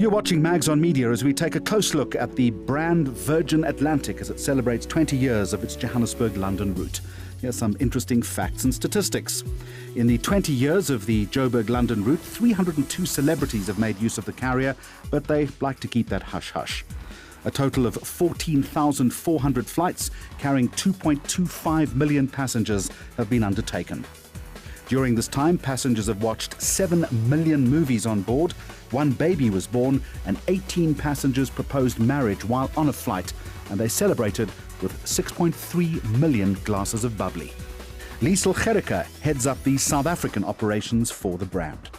You're watching Mags on Media as we take a close look at the brand Virgin Atlantic as it celebrates 20 years of its Johannesburg-London route. Here's some interesting facts and statistics. In the 20 years of the Joburg-London route, 302 celebrities have made use of the carrier, but they like to keep that hush-hush. A total of 14,400 flights carrying 2.25 million passengers have been undertaken. During this time, passengers have watched 7 million movies on board, 1 baby was born, and 18 passengers proposed marriage while on a flight, and they celebrated with 6.3 million glasses of bubbly. Leased heads up the South African operations for the brand.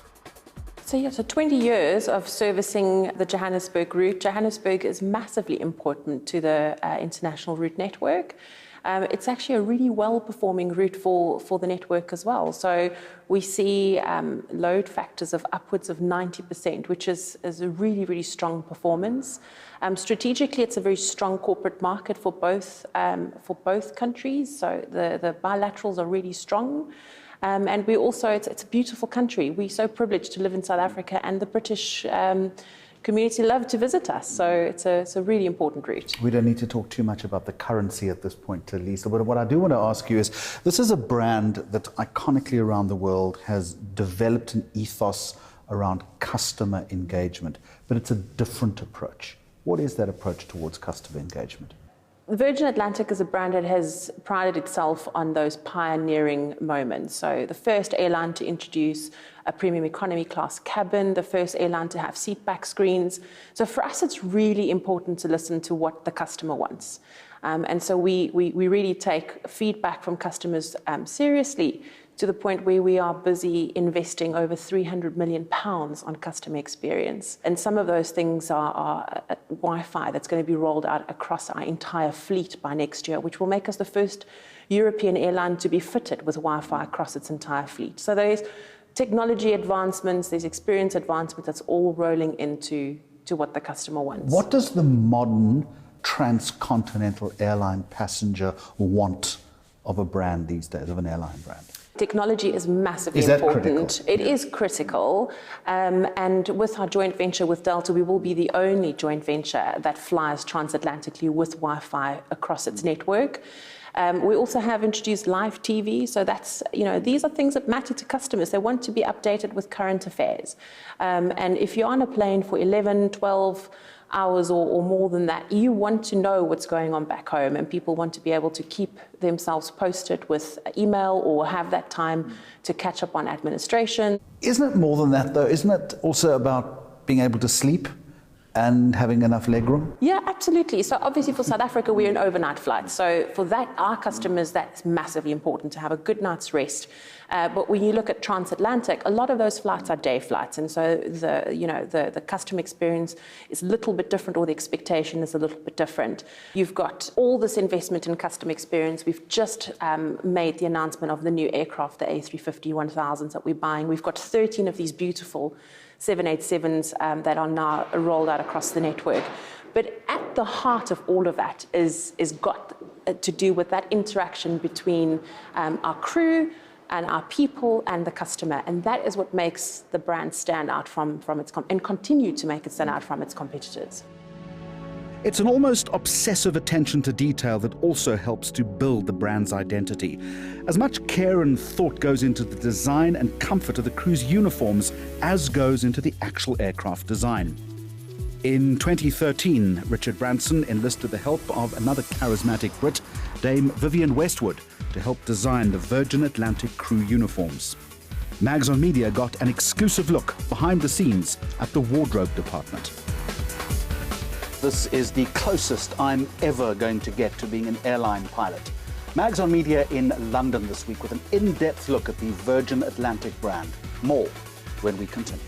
So 20 years of servicing the Johannesburg route. Johannesburg is massively important to the international route network. It's actually a really well-performing route for the network as well. So we see load factors of upwards of 90%, which is a really, really strong performance. Strategically, it's a very strong corporate market for both countries. So the bilaterals are really strong. And we also, it's a beautiful country. We're so privileged to live in South Africa, and the British community love to visit us. So it's a really important route. We don't need to talk too much about the currency at this point, Lisa. But what I do want to ask you is, this is a brand that iconically around the world has developed an ethos around customer engagement, but it's a different approach. What is that approach towards customer engagement? Virgin Atlantic is a brand that has prided itself on those pioneering moments. So the first airline to introduce a premium economy class cabin, the first airline to have seat back screens. So for us, it's really important to listen to what the customer wants. And so we really take feedback from customers seriously, to the point where we are busy investing over £300 million on customer experience. And some of those things are Wi-Fi that's going to be rolled out across our entire fleet by next year, which will make us the first European airline to be fitted with Wi-Fi across its entire fleet. So there's technology advancements, there's experience advancement that's all rolling into what the customer wants. What does the modern transcontinental airline passenger want of a brand these days, of an airline brand? Technology is massively Critical? important. It is critical. And with our joint venture with Delta, we will be the only joint venture that flies transatlantically with Wi-Fi across its network. We also have introduced live TV. So that's, these are things that matter to customers. They want to be updated with current affairs. And if you're on a plane for 11, 12 hours or more than that, you want to know what's going on back home, and people want to be able to keep themselves posted with email or have that time to catch up on administration. Isn't it more than that, though? Isn't it also about being able to sleep and having enough legroom? Yeah, absolutely. So obviously for South Africa, we're an overnight flight. So for that, our customers, that's massively important to have a good night's rest. But when you look at transatlantic, a lot of those flights are day flights. And so the customer experience is a little bit different, or the expectation is a little bit different. You've got all this investment in customer experience. We've just made the announcement of the new aircraft, the A350-1000s that we're buying. We've got 13 of these beautiful 787s that are now rolled out across the network. But at the heart of all of that is got to do with that interaction between our crew and our people and the customer. And that is what makes the brand stand out from its and continue to make it stand out from its competitors. It's an almost obsessive attention to detail that also helps to build the brand's identity. As much care and thought goes into the design and comfort of the crew's uniforms as goes into the actual aircraft design. In 2013, Richard Branson enlisted the help of another charismatic Brit, Dame Vivienne Westwood, to help design the Virgin Atlantic crew uniforms. Mags on Media got an exclusive look behind the scenes at the wardrobe department. This is the closest I'm ever going to get to being an airline pilot. Mags on Media in London this week with an in-depth look at the Virgin Atlantic brand. More when we continue.